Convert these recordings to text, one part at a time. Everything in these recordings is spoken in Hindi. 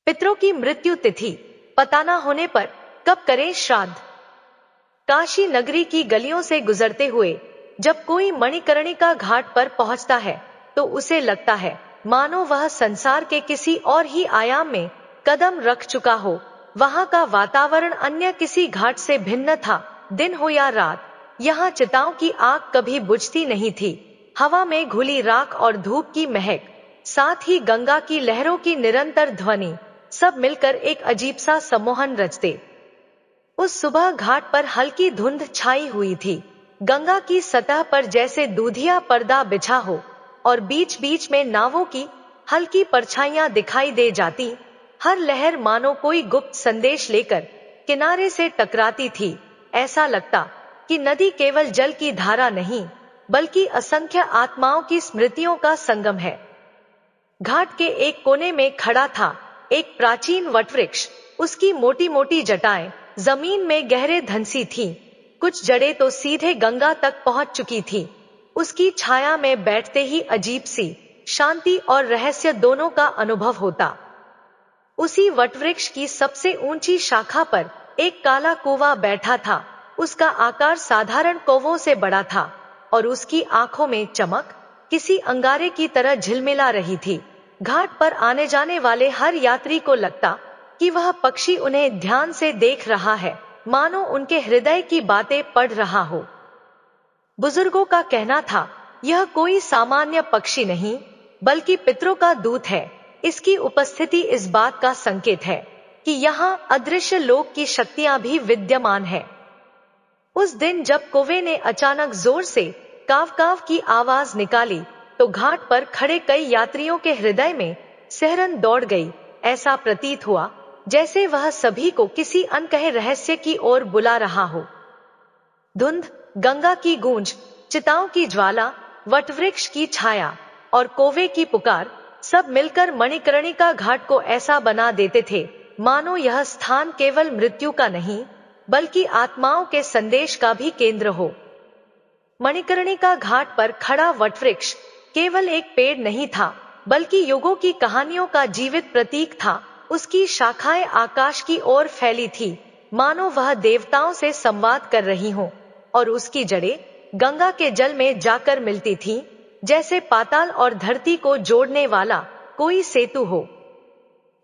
पितरों की मृत्यु तिथि पता न होने पर कब करें श्राद्ध। काशी नगरी की गलियों से गुजरते हुए जब कोई मणिकर्णिका घाट पर पहुंचता है तो उसे लगता है मानो वह संसार के किसी और ही आयाम में कदम रख चुका हो। वहां का वातावरण अन्य किसी घाट से भिन्न था। दिन हो या रात, यहाँ चिताओं की आग कभी बुझती नहीं थी। हवा में घुली राख और धूप की महक, साथ ही गंगा की लहरों की निरंतर ध्वनि, सब मिलकर एक अजीब सा सम्मोहन रचते। उस सुबह घाट पर हल्की धुंध छाई हुई थी। गंगा की सतह पर जैसे दूधिया पर्दा बिछा हो और बीच बीच में नावों की हल्की परछाइयां दिखाई दे जाती। हर लहर मानो कोई गुप्त संदेश लेकर किनारे से टकराती थी। ऐसा लगता कि नदी केवल जल की धारा नहीं, बल्कि असंख्य आत्माओं की स्मृतियों का संगम है। घाट के एक कोने में खड़ा था एक प्राचीन वटवृक्ष। उसकी मोटी मोटी जटाएं जमीन में गहरे धंसी थीं। कुछ जड़ें तो सीधे गंगा तक पहुंच चुकी थीं। उसकी छाया में बैठते ही अजीब सी शांति और रहस्य दोनों का अनुभव होता। उसी वटवृक्ष की सबसे ऊंची शाखा पर एक काला कौवा बैठा था। उसका आकार साधारण कौवों से बड़ा था और उसकी आंखों में चमक किसी अंगारे की तरह झिलमिला रही थी। घाट पर आने जाने वाले हर यात्री को लगता कि वह पक्षी उन्हें ध्यान से देख रहा है, मानो उनके हृदय की बातें पढ़ रहा हो। बुजुर्गों का कहना था, यह कोई सामान्य पक्षी नहीं, बल्कि पितरों का दूत है। इसकी उपस्थिति इस बात का संकेत है कि यहाँ अदृश्य लोक की शक्तियां भी विद्यमान है। उस दिन जब कौवे ने अचानक जोर से काव काव की आवाज निकाली तो घाट पर खड़े कई यात्रियों के हृदय में सिहरन दौड़ गई। ऐसा प्रतीत हुआ जैसे वह सभी को किसी अनकहे रहस्य की ओर बुला रहा हो। धुंध, गंगा की गूंज, चिताओं की ज्वाला, वटवृक्ष की छाया और कौवे की पुकार, सब मिलकर मणिकर्णिका घाट को ऐसा बना देते थे मानो यह स्थान केवल मृत्यु का नहीं, बल्कि आत्माओं के संदेश का भी केंद्र हो। मणिकर्णिका घाट पर खड़ा वटवृक्ष केवल एक पेड़ नहीं था, बल्कि युगों की कहानियों का जीवित प्रतीक था। उसकी शाखाएं आकाश की ओर फैली थी, मानो वह देवताओं से संवाद कर रही हो, और उसकी जड़ें गंगा के जल में जाकर मिलती थीं, जैसे पाताल और धरती को जोड़ने वाला कोई सेतु हो।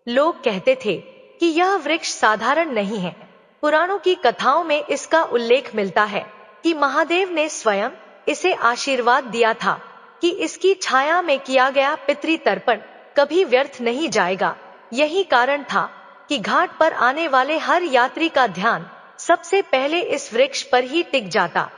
लोग कहते थे कि यह वृक्ष साधारण नहीं है। पुराणों की कथाओं में इसका उल्लेख मिलता है कि महादेव ने स्वयं इसे आशीर्वाद दिया था कि इसकी छाया में किया गया पितृ तर्पण कभी व्यर्थ नहीं जाएगा। यही कारण था कि घाट पर आने वाले हर यात्री का ध्यान सबसे पहले इस वृक्ष पर ही टिक जाता।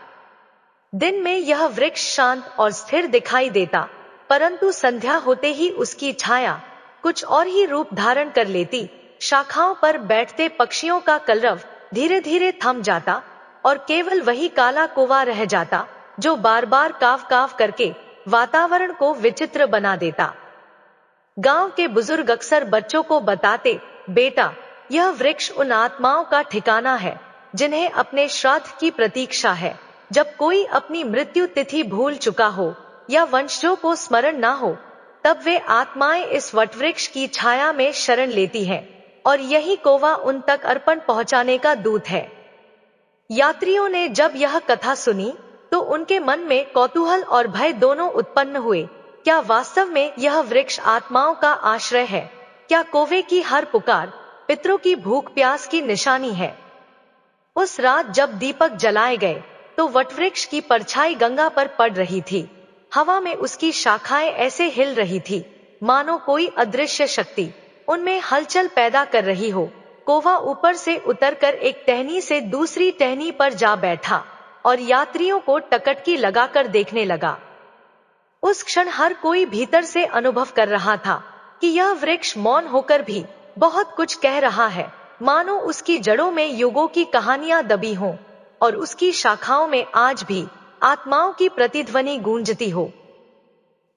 दिन में यह वृक्ष शांत और स्थिर दिखाई देता, परंतु संध्या होते ही उसकी छाया कुछ और ही रूप धारण कर लेती। शाखाओं पर बैठते पक्षियों का कलरव धीरे धीरे थम जाता और केवल वही काला कौवा रह जाता जो बार बार काव काव करके वातावरण को विचित्र बना देता। गांव के बुजुर्ग अक्सर बच्चों को बताते, बेटा, यह वृक्ष उन आत्माओं का ठिकाना है जिन्हें अपने श्राद्ध की प्रतीक्षा है। जब कोई अपनी मृत्यु तिथि भूल चुका हो या वंशजों को स्मरण ना हो, तब वे आत्माएं इस वटवृक्ष की छाया में शरण लेती हैं और यही कौवा उन तक अर्पण पहुंचाने का दूत है। यात्रियों ने जब यह कथा सुनी तो उनके मन में कौतूहल और भय दोनों उत्पन्न हुए। क्या वास्तव में यह वृक्ष आत्माओं का आश्रय है? क्या कौवे की हर पुकार पितरों की भूख प्यास की निशानी है? उस रात जब दीपक जलाए गए तो वटवृक्ष की परछाई गंगा पर पड़ रही थी। हवा में उसकी शाखाएं ऐसे हिल रही थी मानो कोई अदृश्य शक्ति उनमें हलचल पैदा कर रही हो। कौवा ऊपर से उतरकर एक टहनी से दूसरी टहनी पर जा बैठा और यात्रियों को टकटकी लगाकर देखने लगा। उस क्षण हर कोई भीतर से अनुभव कर रहा था कि यह वृक्ष मौन होकर भी बहुत कुछ कह रहा है, मानो उसकी जड़ों में युगों की कहानियां दबी हों और उसकी शाखाओं में आज भी आत्माओं की प्रतिध्वनि गूंजती हो।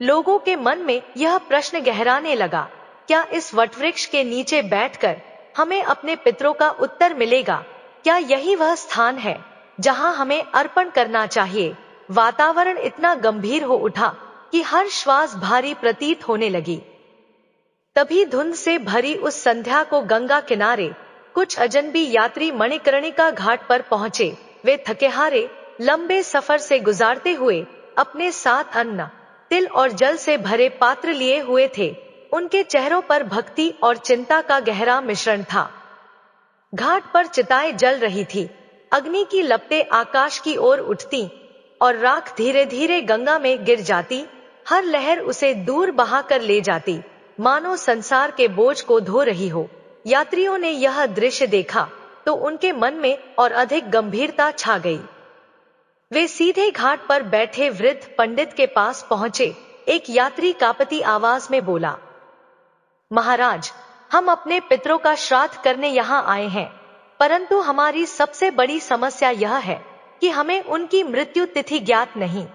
लोगों के मन में यह प्रश्न गहराने लगा, क्या इस वटवृक्ष के नीचे बैठकर हमें अपने पितरों का उत्तर मिलेगा? क्या यही वह स्थान है जहां हमें अर्पण करना चाहिए? वातावरण इतना गंभीर हो उठा कि हर श्वास भारी प्रतीत होने लगी। तभी धुंध से भरी उस संध्या को गंगा किनारे कुछ अजनबी यात्री मणिकर्णिका घाट पर पहुंचे। वे थकेहारे लंबे सफर से गुजारते हुए अपने साथ अन्न, तिल और जल से भरे पात्र लिए हुए थे। उनके चेहरों पर भक्ति और चिंता का गहरा मिश्रण था। घाट पर चिताएं जल रही थी, अग्नि की लपटें आकाश की ओर उठती और राख धीरे धीरे गंगा में गिर जाती। हर लहर उसे दूर बहाकर ले जाती, मानो संसार के बोझ को धो रही हो। यात्रियों ने यह दृश्य देखा तो उनके मन में और अधिक गंभीरता छा गई। वे सीधे घाट पर बैठे वृद्ध पंडित के पास पहुंचे। एक यात्री कांपती आवाज में बोला, महाराज, हम अपने पितरों का श्राद्ध करने यहाँ आए हैं, परंतु हमारी सबसे बड़ी समस्या यह है कि हमें उनकी मृत्यु तिथि ज्ञात नहीं।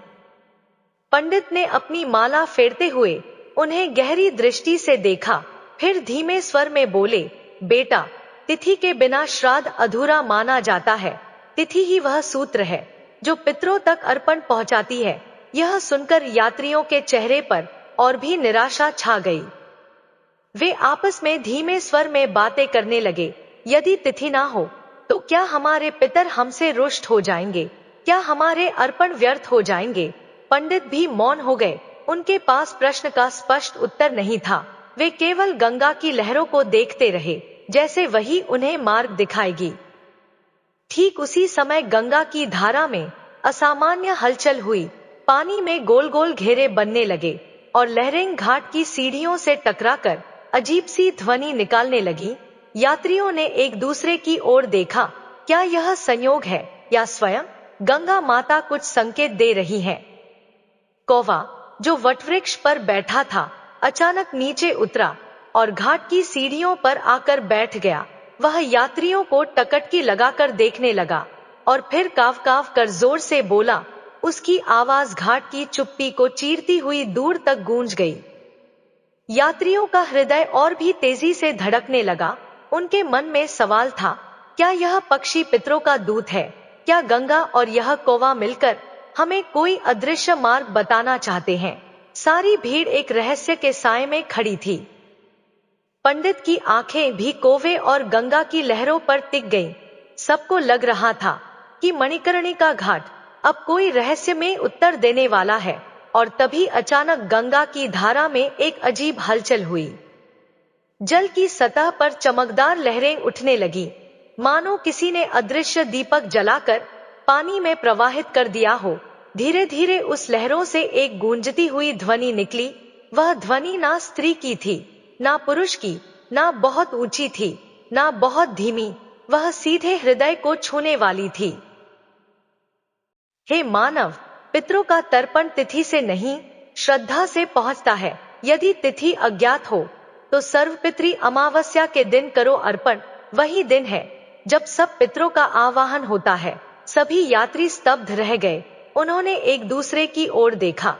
पंडित ने अपनी माला फेरते हुए उन्हें गहरी दृष्टि से देखा, फिर धीमे स्वर में बोले, बेटा, तिथि के बिना श्राद्ध अधूरा माना जाता है। तिथि ही वह सूत्र है जो पितरों तक अर्पण पहुंचाती है। यह सुनकर यात्रियों के चेहरे पर और भी निराशा छा गई। वे आपस में धीमे स्वर में बातें करने लगे। यदि तिथि ना हो तो क्या हमारे पितर हमसे रुष्ट हो जाएंगे? क्या हमारे अर्पण व्यर्थ हो जाएंगे? पंडित भी मौन हो गए। उनके पास प्रश्न का स्पष्ट उत्तर नहीं था। वे केवल गंगा की लहरों को देखते रहे, जैसे वही उन्हें मार्ग दिखाएगी। ठीक उसी समय गंगा की धारा में असामान्य हलचल हुई। पानी में गोल गोल घेरे बनने लगे और लहरें घाट की सीढ़ियों से टकराकर अजीब सी ध्वनि निकालने लगी। यात्रियों ने एक दूसरे की ओर देखा। क्या यह संयोग है या स्वयं गंगा माता कुछ संकेत दे रही है? कौवा, जो वटवृक्ष पर बैठा था, अचानक नीचे उतरा और घाट की सीढ़ियों पर आकर बैठ गया। वह यात्रियों को टकटकी लगाकर देखने लगा और फिर काव काव कर जोर से बोला। उसकी आवाज घाट की चुप्पी को चीरती हुई दूर तक गूंज गई। यात्रियों का हृदय और भी तेजी से धड़कने लगा। उनके मन में सवाल था, क्या यह पक्षी पितरों का दूत है? क्या गंगा और यह कौवा मिलकर हमें कोई अदृश्य मार्ग बताना चाहते हैं? सारी भीड़ एक रहस्य के साए में खड़ी थी। पंडित की आंखें भी कौवे और गंगा की लहरों पर टिक गईं। सबको लग रहा था कि मणिकर्णिका घाट अब कोई रहस्य में उत्तर देने वाला है। और तभी अचानक गंगा की धारा में एक अजीब हलचल हुई। जल की सतह पर चमकदार लहरें उठने लगी, मानो किसी ने अदृश्य दीपक जलाकर पानी में प्रवाहित कर दिया हो। धीरे धीरे उस लहरों से एक गूंजती हुई ध्वनि निकली। वह ध्वनि ना स्त्री की थी, ना पुरुष की, ना बहुत ऊंची थी, ना बहुत धीमी। वह सीधे हृदय को छूने वाली थी। हे मानव, पितरों का तर्पण तिथि से नहीं, श्रद्धा से पहुंचता है। यदि तिथि अज्ञात हो तो सर्वपितृ अमावस्या के दिन करो अर्पण। वही दिन है जब सब पितरों का आवाहन होता है। सभी यात्री स्तब्ध रह गए। उन्होंने एक दूसरे की ओर देखा।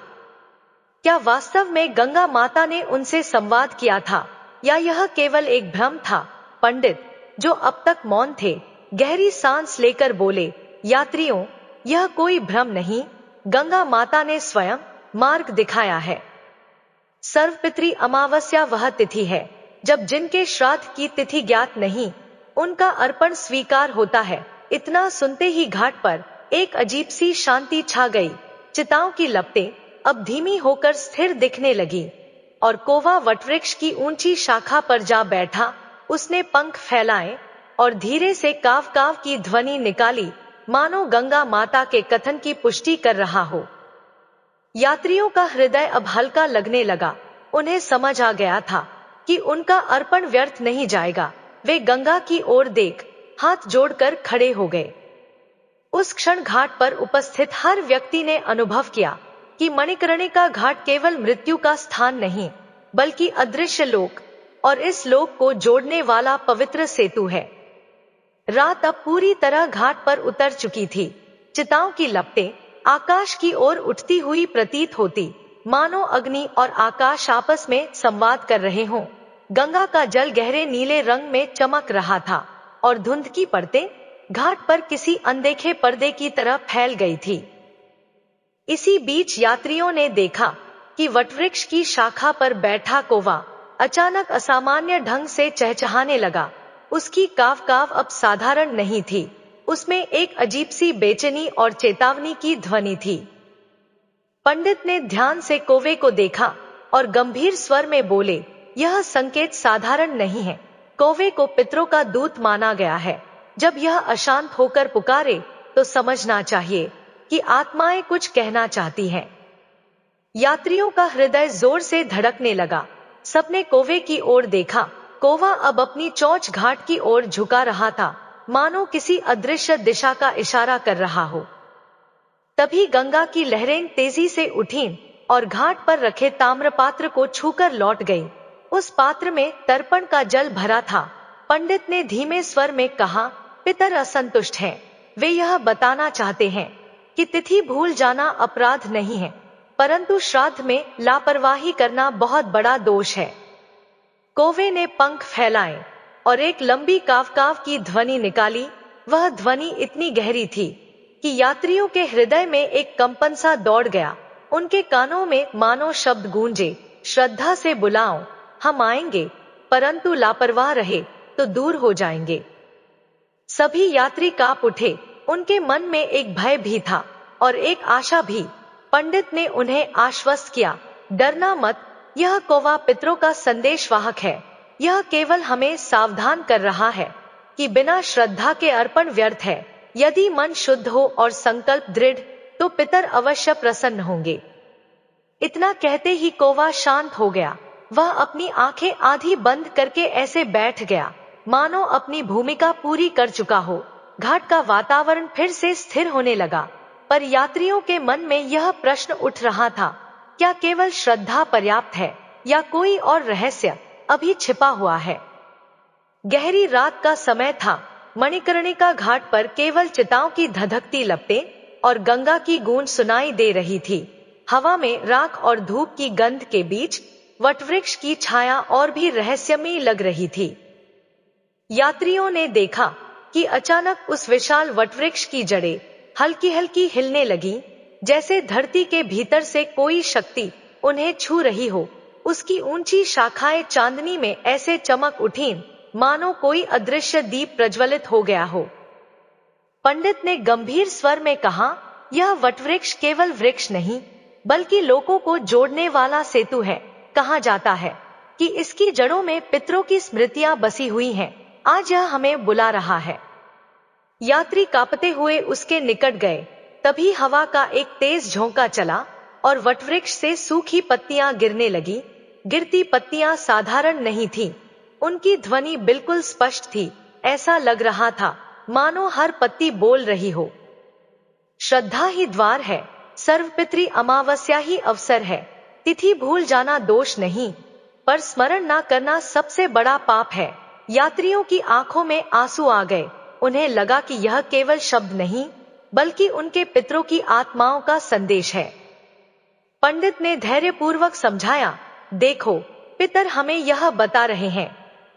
क्या वास्तव में गंगा माता ने उनसे संवाद किया था या यह केवल एक भ्रम था? पंडित, जो अब तक मौन थे, गहरी सांस लेकर बोले, यात्रियों, यह कोई भ्रम नहीं, गंगा माता ने स्वयं मार्ग दिखाया है। सर्वपितृ अमावस्या वह तिथि है जब जिनके श्राद्ध की तिथि ज्ञात नहीं, उनका अर्पण स्वीकार होता है। इतना सुनते ही घाट पर एक अजीब सी शांति छा गई। चिताओं की लपटें अब धीमी होकर स्थिर दिखने लगी और कौवा वटवृक्ष की ऊंची शाखा पर जा बैठा। उसने पंख फैलाए और धीरे से काव काव की ध्वनि निकाली, मानो गंगा माता के कथन की पुष्टि कर रहा हो। यात्रियों का हृदय अब हल्का लगने लगा। उन्हें समझ आ गया था कि उनका अर्पण व्यर्थ नहीं जाएगा। वे गंगा की ओर देख हाथ जोड़कर खड़े हो गए। उस क्षण घाट पर उपस्थित हर व्यक्ति ने अनुभव किया कि मणिकर्णिका घाट केवल मृत्यु का स्थान नहीं, बल्कि अदृश्य लोक और इस लोक को जोड़ने वाला पवित्र सेतु है। रात अब पूरी तरह घाट पर उतर चुकी थी। चिताओं की लपटें आकाश की ओर उठती हुई प्रतीत होती, मानो अग्नि और आकाश आपस में संवाद कर रहे हों। गंगा का जल गहरे नीले रंग में चमक रहा था और धुंध की परतें घाट पर किसी अनदेखे पर्दे की तरह फैल गई थी। इसी बीच यात्रियों ने देखा कि वटवृक्ष की शाखा पर बैठा कौवा अचानक असामान्य ढंग से चहचहाने लगा। उसकी काव काव अब साधारण नहीं थी, उसमें एक अजीब सी बेचैनी और चेतावनी की ध्वनि थी। पंडित ने ध्यान से कौवे को देखा और गंभीर स्वर में बोले, यह संकेत साधारण नहीं है। कौवे को पितरों का दूत माना गया है। जब यह अशांत होकर पुकारे तो समझना चाहिए कि आत्माएं कुछ कहना चाहती हैं। यात्रियों का हृदय जोर से धड़कने लगा। सबने कौवे की ओर देखा। कौवा अब अपनी चोंच घाट की ओर झुका रहा था, मानो किसी अदृश्य दिशा का इशारा कर रहा हो। तभी गंगा की लहरें तेजी से उठीं और घाट पर रखे ताम्रपात्र को छूकर लौट गई। उस पात्र में तर्पण का जल भरा था। पंडित ने धीमे स्वर में कहा, पितर असंतुष्ट हैं। वे यह बताना चाहते हैं कि तिथि भूल जाना अपराध नहीं है, परंतु श्राद्ध में लापरवाही करना बहुत बड़ा दोष है। कौवे ने पंख फैलाए और एक लंबी काव काव की ध्वनि निकाली। वह ध्वनि इतनी गहरी थी कि यात्रियों के हृदय में एक कंपन सा दौड़ गया। उनके कानों में मानो शब्द गूंजे, श्रद्धा से बुलाओ, हम आएंगे, परंतु लापरवाह रहे तो दूर हो जाएंगे। सभी यात्री कांप उठे। उनके मन में एक भय भी था और एक आशा भी। पंडित ने उन्हें आश्वस्त किया, डरना मत, यह कौवा पितरों का संदेशवाहक है। यह केवल हमें सावधान कर रहा है कि बिना श्रद्धा के अर्पण व्यर्थ है। यदि मन शुद्ध हो और संकल्प दृढ़, तो पितर अवश्य प्रसन्न होंगे। इतना कहते ही कौवा शांत हो गया। वह अपनी आंखें आधी बंद करके ऐसे बैठ गया मानो अपनी भूमिका पूरी कर चुका हो। घाट का वातावरण फिर से स्थिर होने लगा, पर यात्रियों के मन में यह प्रश्न उठ रहा था, क्या केवल श्रद्धा पर्याप्त है या कोई और रहस्य अभी छिपा हुआ है। गहरी रात का समय था। मणिकर्णिका घाट पर केवल चिताओं की धधकती लपटें और गंगा की गूंज सुनाई दे रही थी। हवा में राख और धूप की गंध के बीच वटवृक्ष की छाया और भी रहस्यमयी लग रही थी। यात्रियों ने देखा कि अचानक उस विशाल वटवृक्ष की जड़ें हल्की हल्की हिलने लगी, जैसे धरती के भीतर से कोई शक्ति उन्हें छू रही हो। उसकी ऊंची शाखाएं चांदनी में ऐसे चमक उठीं मानो कोई अदृश्य दीप प्रज्वलित हो गया हो। पंडित ने गंभीर स्वर में कहा, यह वटवृक्ष केवल वृक्ष नहीं, बल्कि लोगों को जोड़ने वाला सेतु है। कहा जाता है कि इसकी जड़ों में पितरों की स्मृतियां बसी हुई हैं। आज यह हमें बुला रहा है। यात्री कांपते हुए उसके निकट गए। तभी हवा का एक तेज झोंका चला और वटवृक्ष से सूखी पत्तियां गिरने लगी। गिरती पत्तियां साधारण नहीं थीं, उनकी ध्वनि बिल्कुल स्पष्ट थी। ऐसा लग रहा था मानो हर पत्ती बोल रही हो, श्रद्धा ही द्वार है, सर्वपितृ अमावस्या ही अवसर है। तिथि भूल जाना दोष नहीं, पर स्मरण न करना सबसे बड़ा पाप है। यात्रियों की आंखों में आंसू आ गए। उन्हें लगा कि यह केवल शब्द नहीं, बल्कि उनके पितरों की आत्माओं का संदेश है। पंडित ने धैर्यपूर्वक समझाया, देखो, पितर हमें यह बता रहे हैं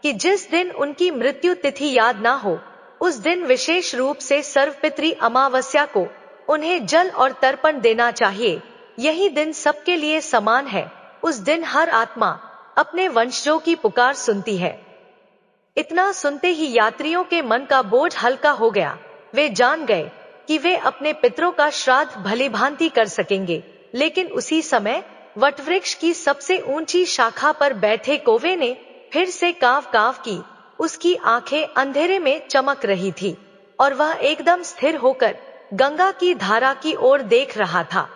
कि जिस दिन उनकी मृत्यु तिथि याद ना हो, उस दिन विशेष रूप से सर्वपितृ अमावस्या को उन्हें जल और तर्पण देना चाहिए। यही दिन सबके लिए समान है। उस दिन हर आत्मा अपने वंशजों की पुकार सुनती है। इतना सुनते ही यात्रियों के मन का बोझ हल्का हो गया। वे जान गए कि वे अपने पितरों का श्राद्ध भलीभांति कर सकेंगे। लेकिन उसी समय वटवृक्ष की सबसे ऊंची शाखा पर बैठे कौवे ने फिर से काव काव की। उसकी आंखें अंधेरे में चमक रही थी और वह एकदम स्थिर होकर गंगा की धारा की ओर देख रहा था।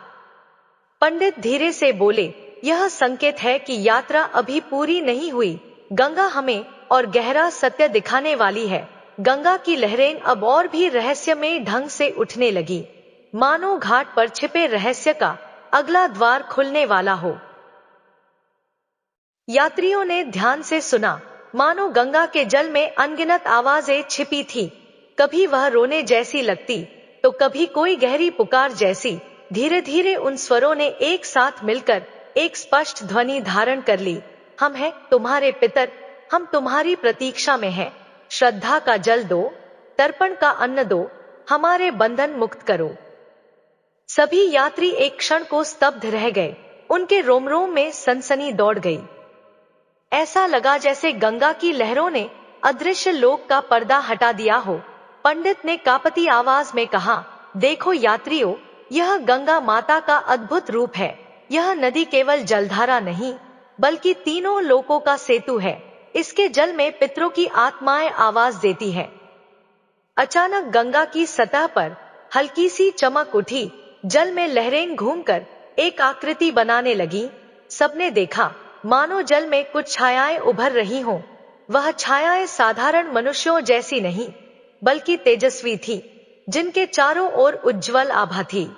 पंडित धीरे से बोले, यह संकेत है कि यात्रा अभी पूरी नहीं हुई। गंगा हमें और गहरा सत्य दिखाने वाली है। गंगा की लहरें अब और भी रहस्यमय ढंग से उठने लगी, मानो घाट पर छिपे रहस्य का अगला द्वार खुलने वाला हो। यात्रियों ने ध्यान से सुना, मानो गंगा के जल में अनगिनत आवाजें छिपी थी। कभी वह रोने जैसी लगती, तो कभी कोई गहरी पुकार जैसी। धीरे धीरे उन स्वरों ने एक साथ मिलकर एक स्पष्ट ध्वनि धारण कर ली, हम हैं तुम्हारे पितर, हम तुम्हारी प्रतीक्षा में हैं। श्रद्धा का जल दो, तर्पण का अन्न दो, हमारे बंधन मुक्त करो। सभी यात्री एक क्षण को स्तब्ध रह गए। उनके रोम रोम में सनसनी दौड़ गई। ऐसा लगा जैसे गंगा की लहरों ने अदृश्य लोक का पर्दा हटा दिया हो। पंडित ने कांपती आवाज में कहा, देखो यात्रियों, यह गंगा माता का अद्भुत रूप है। यह नदी केवल जलधारा नहीं, बल्कि तीनों लोकों का सेतु है। इसके जल में पितरों की आत्माएं आवाज देती है। अचानक गंगा की सतह पर हल्की सी चमक उठी। जल में लहरें घूमकर एक आकृति बनाने लगी। सबने देखा, मानो जल में कुछ छायाएं उभर रही हों। वह छायाएं साधारण मनुष्यों जैसी नहीं, बल्कि तेजस्वी थी, जिनके चारों ओर उज्ज्वल आभा थी।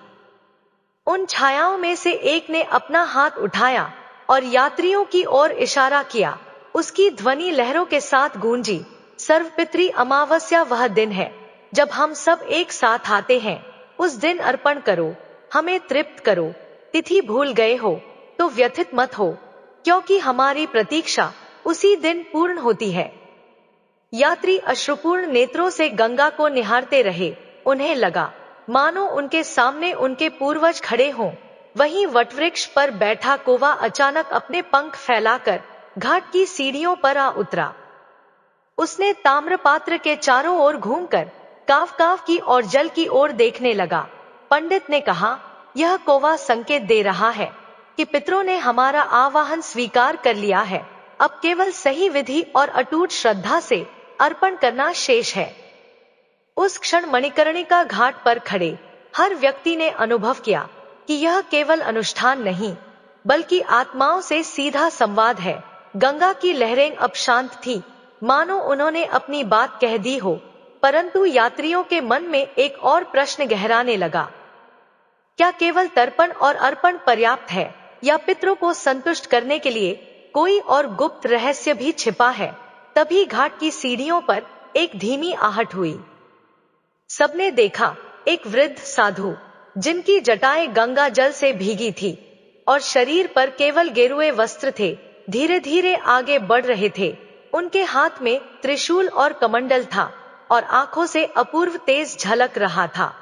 उन छायाओं में से एक ने अपना हाथ उठाया और यात्रियों की ओर इशारा किया। उसकी ध्वनि लहरों के साथ गूंजी, सर्वपितरी अमावस्या वह दिन है जब हम सब एक साथ आते हैं। उस दिन अर्पण करो, हमें तृप्त करो। तिथि भूल गए हो तो व्यथित मत हो, क्योंकि हमारी प्रतीक्षा उसी दिन पूर्ण होती है। यात्री अश्रुपूर्ण नेत्रों से गंगा को निहारते रहे। उन्हें लगा मानो उनके सामने उनके पूर्वज खड़े हों। वहीं वटवृक्ष पर बैठा कौवा अचानक अपने पंख फैलाकर घाट की सीढ़ियों पर आ उतरा। उसने ताम्रपात्र के चारों ओर घूमकर काव काव की और जल की ओर देखने लगा। पंडित ने कहा, यह कौवा संकेत दे रहा है कि पितरों ने हमारा आवाहन स्वीकार कर लिया है। अब केवल सही विधि और अटूट श्रद्धा से अर्पण करना शेष है। उस क्षण मणिकर्णिका घाट पर खड़े हर व्यक्ति ने अनुभव किया कि यह केवल अनुष्ठान नहीं, बल्कि आत्माओं से सीधा संवाद है। गंगा की लहरें अब शांत थी, मानो उन्होंने अपनी बात कह दी हो। परंतु यात्रियों के मन में एक और प्रश्न गहराने लगा। क्या केवल तर्पण और अर्पण पर्याप्त है, या पितरों को संतुष्ट करने के लिए कोई और गुप्त रहस्य भी छिपा है? तभी घाट की सीढ़ियों पर एक धीमी आहट हुई। सबने देखा, एक वृद्ध साधु, जिनकी जटाएं गंगा जल से भीगी थी और शरीर पर केवल गेरुए वस्त्र थे, धीरे धीरे आगे बढ़ रहे थे। उनके हाथ में त्रिशूल और कमंडल था और आंखों से अपूर्व तेज झलक रहा था।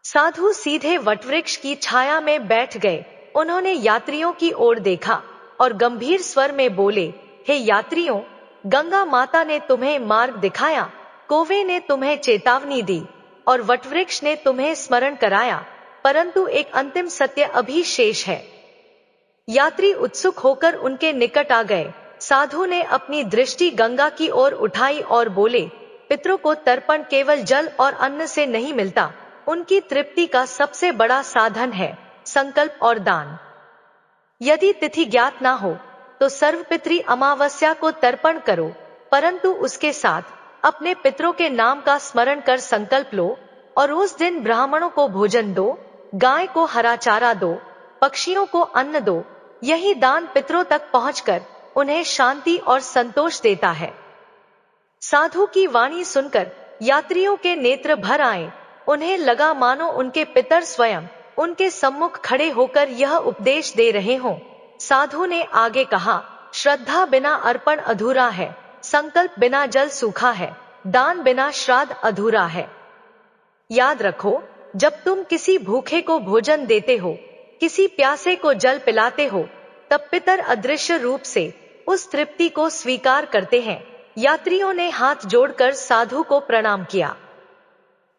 साधु सीधे वटवृक्ष की छाया में बैठ गए। उन्होंने यात्रियों की ओर देखा और गंभीर स्वर में बोले, हे यात्रियों, गंगा माता ने तुम्हें मार्ग दिखाया, कौवे ने तुम्हें चेतावनी दी और वटवृक्ष ने तुम्हें स्मरण कराया, परंतु एक अंतिम सत्य अभी शेष है। यात्री उत्सुक होकर उनके निकट आ गए। साधु ने अपनी दृष्टि गंगा की ओर उठाई और बोले, पितरों को तर्पण केवल जल और अन्न से नहीं मिलता, उनकी तृप्ति का सबसे बड़ा साधन है संकल्प और दान। यदि तिथि ज्ञात ना हो तो सर्वपितरी अमावस्या को तर्पण करो, परंतु उसके साथ अपने पितरों के नाम का स्मरण कर संकल्प लो और उस दिन ब्राह्मणों को भोजन दो, गाय को हरा चारा दो, पक्षियों को अन्न दो। यही दान पितरों तक पहुंचकर उन्हें शांति और संतोष देता है। साधु की वाणी सुनकर यात्रियों के नेत्र भर आए। उन्हें लगा मानो उनके पितर स्वयं उनके सम्मुख खड़े होकर यह उपदेश दे रहे हों। साधु ने आगे कहा, श्रद्धा बिना अर्पण अधूरा है, संकल्प बिना जल सूखा है, दान बिना श्राद्ध अधूरा है। याद रखो, जब तुम किसी भूखे को भोजन देते हो, किसी प्यासे को जल पिलाते हो, तब पितर अदृश्य रूप से उस तृप्ति को स्वीकार करते हैं। यात्रियों ने हाथ जोड़कर साधु को प्रणाम किया।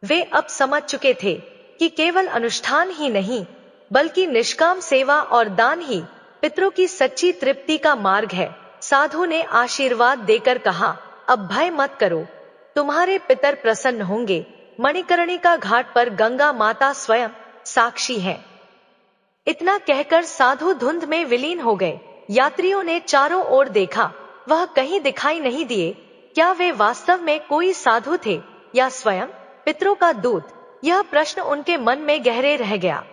वे अब समझ चुके थे कि केवल अनुष्ठान ही नहीं, बल्कि निष्काम सेवा और दान ही पितरों की सच्ची तृप्ति का मार्ग है। साधु ने आशीर्वाद देकर कहा, अब भय मत करो, तुम्हारे पितर प्रसन्न होंगे। मणिकर्णिका घाट पर गंगा माता स्वयं साक्षी है। इतना कहकर साधु धुंध में विलीन हो गए। यात्रियों ने चारों ओर देखा, वह कहीं दिखाई नहीं दिए। क्या वे वास्तव में कोई साधु थे या स्वयं पितरों का दूत? यह प्रश्न उनके मन में गहरे रह गया।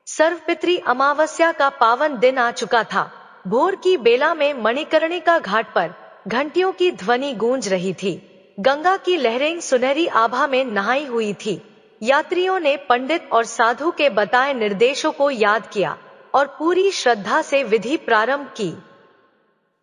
सर्वपितरी अमावस्या का पावन दिन आ चुका था। भोर की बेला में मणिकर्णिका घाट पर घंटियों की ध्वनि गूंज रही थी। गंगा की लहरें सुनहरी आभा में नहाई हुई थी। यात्रियों ने पंडित और साधु के बताए निर्देशों को याद किया और पूरी श्रद्धा से विधि प्रारंभ की।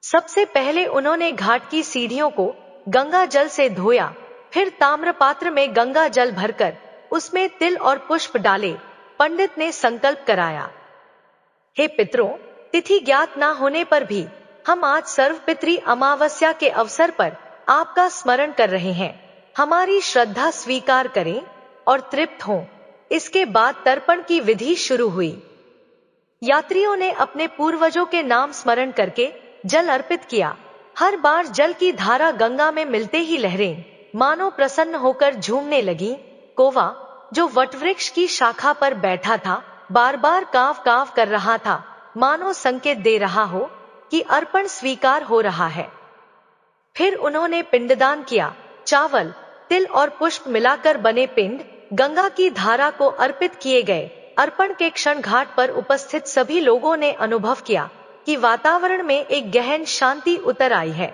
सबसे पहले उन्होंने घाट की सीढ़ियों को गंगा जल से धोया, फिर ताम्रपात्र में गंगा जल भरकर उसमें तिल और पुष्प डाले। पंडित ने संकल्प कराया, हे पितरों, तिथि ज्ञात ना होने पर भी हम आज सर्वपितृ अमावस्या के अवसर पर आपका स्मरण कर रहे हैं। हमारी श्रद्धा स्वीकार करें और तृप्त हों। इसके बाद तर्पण की विधि शुरू हुई। यात्रियों ने अपने पूर्वजों के नाम स्मरण करके जल अर्पित किया। हर बार जल की धारा गंगा में मिलते ही लहरें मानो प्रसन्न होकर झूमने लगी। कौवा, जो वटवृक्ष की शाखा पर बैठा था, बार बार काव काव कर रहा था, मानो संकेत दे रहा हो कि अर्पण स्वीकार हो रहा है। फिर उन्होंने पिंडदान किया। चावल, तिल और पुष्प मिलाकर बने पिंड गंगा की धारा को अर्पित किए गए। अर्पण के क्षण घाट पर उपस्थित सभी लोगों ने अनुभव किया कि वातावरण में एक गहन शांति उतर आई है।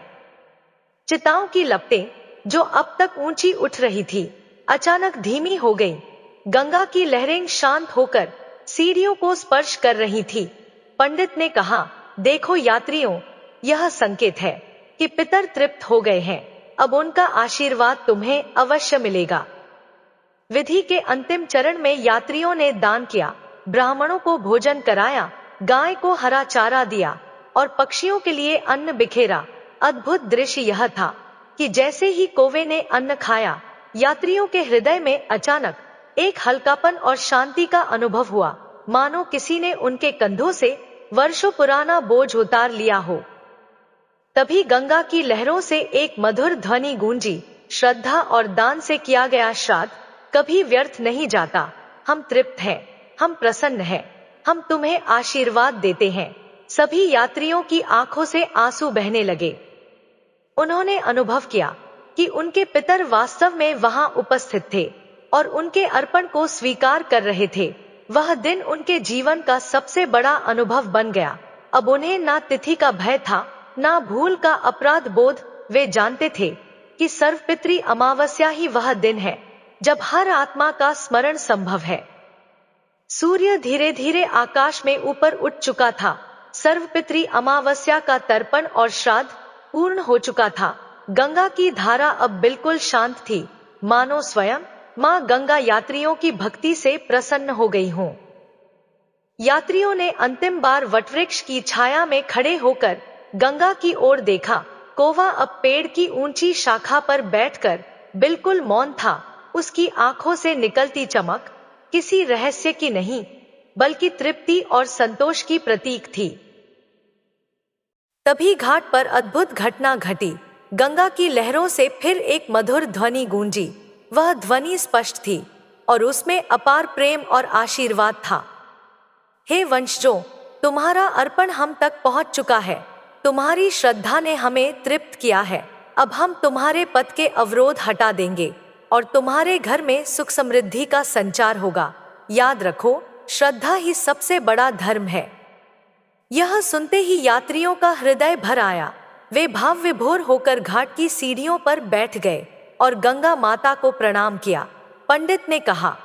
चिताओं की लपटें, जो अब तक ऊंची उठ रही थी, अचानक धीमी हो गईं। गंगा की लहरें शांत होकर सीढ़ियों को स्पर्श कर रही थी। पंडित ने कहा, देखो यात्रियों, यह संकेत है कि पितर तृप्त हो गए हैं। अब उनका आशीर्वाद तुम्हें अवश्य मिलेगा। विधि के अंतिम चरण में यात्रियों ने दान किया, ब्राह्मणों को भोजन कराया, गाय को हरा चारा दिया और पक्षियों के लिए अन्न बिखेरा। अद्भुत दृश्य यह था कि जैसे ही कौवे ने अन्न खाया, यात्रियों के हृदय में अचानक एक हल्कापन और शांति का अनुभव हुआ, मानो किसी ने उनके कंधों से वर्षों पुराना बोझ उतार लिया हो। तभी गंगा की लहरों से एक मधुर ध्वनि गूंजी, श्रद्धा और दान से किया गया श्राद्ध कभी व्यर्थ नहीं जाता। हम तृप्त हैं, हम प्रसन्न हैं, हम तुम्हें आशीर्वाद देते हैं। सभी यात्रियों की आंखों से आंसू बहने लगे। उन्होंने अनुभव किया कि उनके पितर वास्तव में वहां उपस्थित थे और उनके अर्पण को स्वीकार कर रहे थे। वह दिन उनके जीवन का सबसे बड़ा अनुभव बन गया। अब उन्हें ना तिथि का भय था, ना भूल का अपराध बोध। वे जानते थे कि सर्वपितृ अमावस्या ही वह दिन है जब हर आत्मा का स्मरण संभव है। सूर्य धीरे धीरे आकाश में ऊपर उठ चुका था। सर्वपितृ अमावस्या का तर्पण और श्राद्ध पूर्ण हो चुका था। गंगा की धारा अब बिल्कुल शांत थी, मानो स्वयं मां गंगा यात्रियों की भक्ति से प्रसन्न हो गई हो। यात्रियों ने अंतिम बार वटवृक्ष की छाया में खड़े होकर गंगा की ओर देखा। कौवा अब पेड़ की ऊंची शाखा पर बैठकर बिल्कुल मौन था। उसकी आंखों से निकलती चमक किसी रहस्य की नहीं, बल्कि तृप्ति और संतोष की प्रतीक थी। तभी घाट पर अद्भुत घटना घटी। गंगा की लहरों से फिर एक मधुर ध्वनि गूंजी। वह ध्वनि स्पष्ट थी और उसमें अपार प्रेम और आशीर्वाद था। हे वंशजों, तुम्हारा अर्पण हम तक पहुंच चुका है। तुम्हारी श्रद्धा ने हमें तृप्त किया है। अब हम तुम्हारे पथ के अवरोध हटा देंगे और तुम्हारे घर में सुख समृद्धि का संचार होगा। याद रखो, श्रद्धा ही सबसे बड़ा धर्म है। यह सुनते ही यात्रियों का हृदय भर आया। वे भाव विभोर होकर घाट की सीढ़ियों पर बैठ गए और गंगा माता को प्रणाम किया। पंडित ने कहा,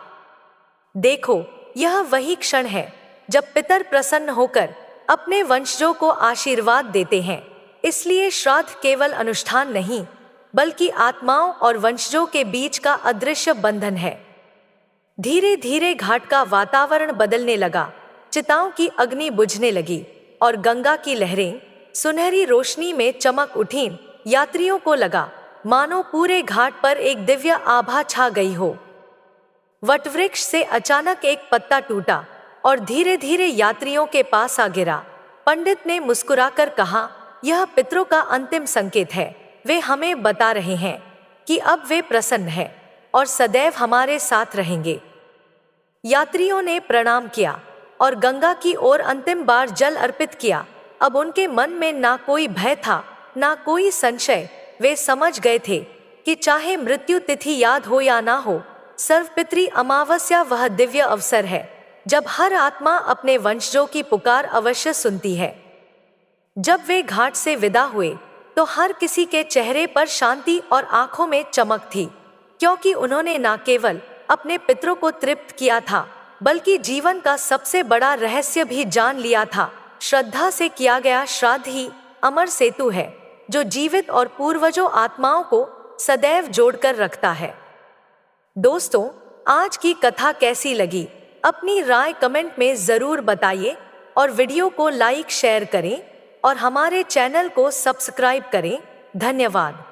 देखो, यह वही क्षण है जब पितर प्रसन्न होकर अपने वंशजों को आशीर्वाद देते हैं। इसलिए श्राद्ध केवल अनुष्ठान नहीं, बल्कि आत्माओं और वंशजों के बीच का अदृश्य बंधन है। धीरे धीरे घाट का वातावरण बदलने लगा। चिताओं की अग्नि बुझने लगी और गंगा की लहरें सुनहरी रोशनी में चमक उठीं। यात्रियों को लगा मानो पूरे घाट पर एक दिव्य आभा छा गई हो। वटवृक्ष से अचानक एक पत्ता टूटा और धीरे धीरे यात्रियों के पास आ गिरा। पंडित ने मुस्कुराकर कहा, यह पितरों का अंतिम संकेत है। वे हमें बता रहे हैं कि अब वे प्रसन्न हैं और सदैव हमारे साथ रहेंगे। यात्रियों ने प्रणाम किया और गंगा की ओर अंतिम बार जल अर्पित किया। अब उनके मन में ना कोई भय था, ना कोई संशय। वे समझ गए थे कि चाहे मृत्यु तिथि याद हो या ना हो, सर्वपितृ अमावस्या वह दिव्य अवसर है जब हर आत्मा अपने वंशजों की पुकार अवश्य सुनती है। जब वे घाट से विदा हुए तो हर किसी के चेहरे पर शांति और आंखों में चमक थी, क्योंकि उन्होंने न केवल अपने पितरों को तृप्त किया था, बल्कि जीवन का सबसे बड़ा रहस्य भी जान लिया था। श्रद्धा से किया गया श्राद्ध ही अमर सेतु है, जो जीवित और पूर्वजों आत्माओं को सदैव जोड़कर रखता है। दोस्तों, आज की कथा कैसी लगी? अपनी राय कमेंट में जरूर बताइए और वीडियो को लाइक शेयर करें और हमारे चैनल को सब्सक्राइब करें। धन्यवाद।